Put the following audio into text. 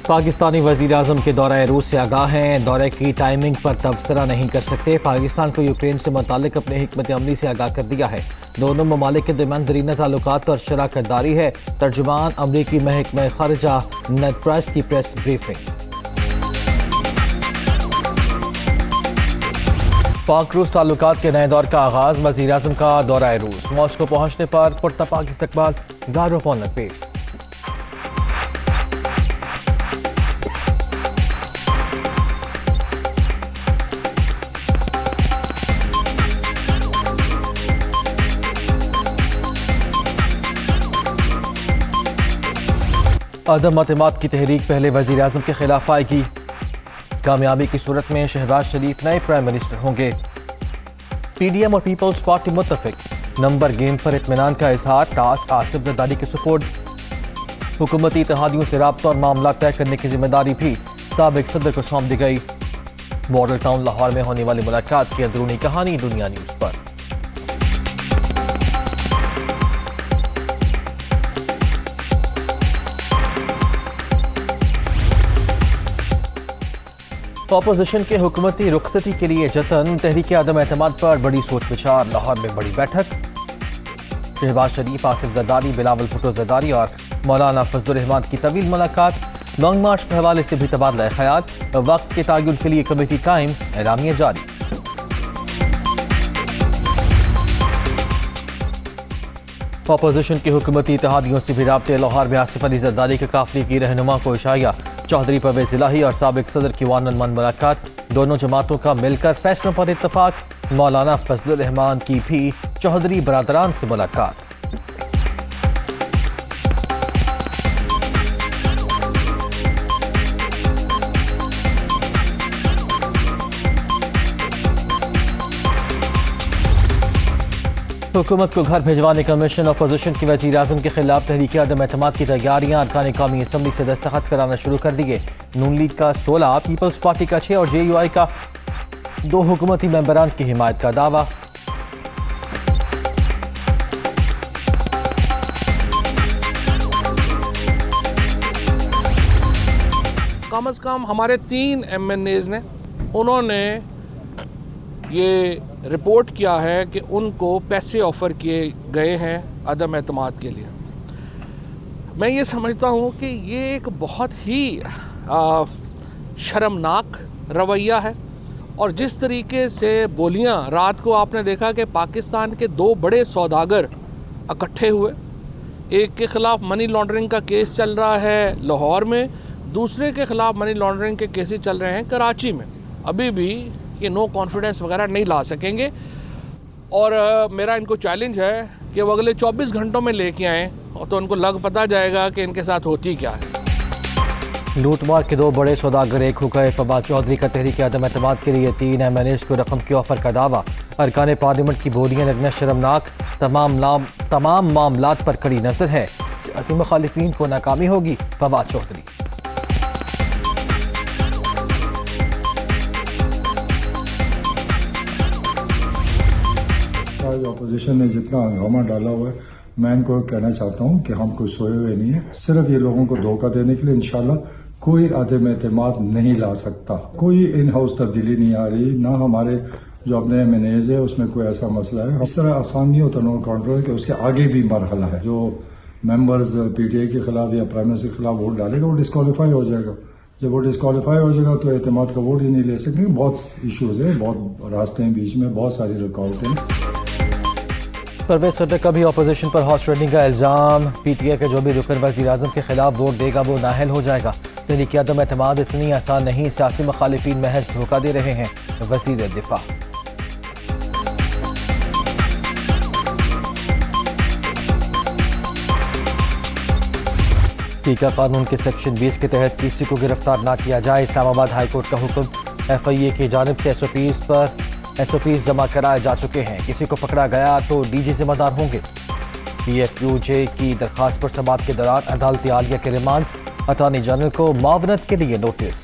پاکستانی وزیر اعظم کے دورہ روس سے آگاہ ہیں، دورے کی ٹائمنگ پر تبصرہ نہیں کر سکتے۔ پاکستان کو یوکرین سے متعلق اپنے حکمت عملی سے آگاہ کر دیا ہے۔ دونوں ممالک کے درمیان دیرینہ تعلقات پر شراکت داری ہے۔ ترجمان امریکی محکمہ خارجہ نیڈ پرائس کی پریس بریفنگ۔ پاک روس تعلقات کے نئے دور کا آغاز، وزیر اعظم کا دورہ روس، ماسکو پہنچنے پر پرتپاک استقبال، گارڈ آف آنر پیش۔ عدم اعتماد کی تحریک پہلے وزیر اعظم کے خلاف آئے گی، کامیابی کی صورت میں شہباز شریف نئے پرائم منسٹر ہوں گے۔ پی ڈی ایم اور پیپلز پارٹی متفق، نمبر گیم پر اطمینان کا اظہار، ٹاسک آصف زرداری کے سپورٹ۔ حکومتی اتحادیوں سے رابطہ اور معاملات طے کرنے کی ذمہ داری بھی سابق صدر کو سونپ دی گئی۔ ماڈل ٹاؤن لاہور میں ہونے والی ملاقات کی اندرونی کہانی دنیا نیوز پر۔ اپوزیشن کے حکومتی رخصتی کے لیے جتن، تحریک عدم اعتماد پر بڑی سوچ بچار، لاہور میں بڑی بیٹھک۔ شہباز شریف، آصف زرداری، بلاول بھٹو زرداری اور مولانا فضل الرحمان کی طویل ملاقات، لانگ مارچ کے حوالے سے بھی تبادلہ خیال، وقت کے تعین کے لیے کمیٹی قائم، اعلامیہ جاری۔ اپوزیشن کے حکومتی اتحادیوں سے بھی رابطے، لاہور میں آصف علی زرداری کے قافلے کی رہنما کو اشاریہ، چودھری پرویز الہی اور سابق صدر کی ون آن ون ملاقات، دونوں جماعتوں کا مل کر فیصلوں پر اتفاق، مولانا فضل الرحمان کی بھی چودھری برادران سے ملاقات۔ حکومت کو گھر بھیجوانے کا مشن، اپوزیشن کے وزیر اعظم کے خلاف تحریک عدم اعتماد کی تیاریاں، ارکان قومی اسمبلی سے دستخط کرانا شروع کر دیے۔ نون لیگ کا 16، پیپلز پارٹی کا 6 اور جے یو آئی کا 2 حکومتی ممبران کی حمایت کا دعویٰ۔ کم از کم ہمارے 3 ایم این ایز نے انہوں نے یہ رپورٹ کیا ہے کہ ان کو پیسے آفر کیے گئے ہیں عدم اعتماد کے لیے۔ میں یہ سمجھتا ہوں کہ یہ ایک بہت ہی شرمناک رویہ ہے، اور جس طریقے سے بولیاں، رات کو آپ نے دیکھا کہ پاکستان کے 2 بڑے سوداگر اکٹھے ہوئے، ایک کے خلاف منی لانڈرنگ کا کیس چل رہا ہے لاہور میں، دوسرے کے خلاف منی لانڈرنگ کے کیسز چل رہے ہیں کراچی میں۔ ابھی بھی یہ نو کانفیڈنس وغیرہ نہیں لا سکیں گے، اور میرا ان کو چیلنج ہے کہ وہ اگلے 24 گھنٹوں میں لے کے آئیں، تو ان کو لگ پتہ جائے گا کہ ان کے ساتھ ہوتی کیا ہے۔ لوٹ مار کے 2 بڑے سوداگر ایک ہو گئے، فواد چودھری کا تحریک عدم اعتماد کے لیے 3 ایم این ایز کو رقم کے آفر کا دعویٰ، ارکان پارلیمنٹ کی بولیاں لگنا شرمناک، تمام معاملات پر کڑی نظر ہے، سیاسی مخالفین کو ناکامی ہوگی، فواد چودھری۔ آج اپوزیشن نے جتنا ہنگامہ ڈالا ہوا ہے، میں ان کو کہنا چاہتا ہوں کہ ہم کوئی سوئے ہوئے نہیں ہیں، صرف یہ لوگوں کو دھوکہ دینے کے لیے انشاءاللہ کوئی عدم اعتماد نہیں لا سکتا، کوئی ان ہاؤس تبدیلی نہیں آ رہی، نہ ہمارے جو اپنے ایم این ایز ہے اس میں کوئی ایسا مسئلہ ہے۔ اس طرح آسان نہیں ہوتا نو کاؤنٹر کہ اس کے آگے بھی مرحلہ ہے۔ جو ممبرز پی ٹی آئی کے خلاف یا پرائم منسٹر کے خلاف ووٹ ڈالے گا وہ ڈسکوالیفائی ہو جائے گا، جب وہ ڈسکوالیفائی ہو جائے گا تو اعتماد کا ووٹ ہی نہیں لے سکیں گے۔ بہت ایشوز ہیں، بہت راستے ہیں، بیچ میں بہت ساری رکاوٹیں ہیں۔ پرویز صدر کا بھی اپوزیشن پر ہارس ریڈنگ کا الزام، پی ٹی آئی کا جو بھی رکن وزیر اعظم کے خلاف ووٹ دے گا وہ نااہل ہو جائے گا۔ تحریک عدم اعتماد اتنی آسان نہیں، سیاسی مخالفین محض دھوکہ دے رہے ہیں، وزیر دفاع۔ ٹیکہ قانون کے سیکشن 20 کے تحت کسی کو گرفتار نہ کیا جائے، اسلام آباد ہائی کورٹ کا حکم، ایف آئی اے کی جانب سے ایس او پیز جمع کرائے جا چکے ہیں، کسی کو پکڑا گیا تو ڈی جی ذمہ دار ہوں گے۔ پی ایف یو جے کی درخواست پر سماعت کے دوران عدالت عالیہ کے ریمانڈز، اٹارنی جنرل کو معاونت کے لیے نوٹس۔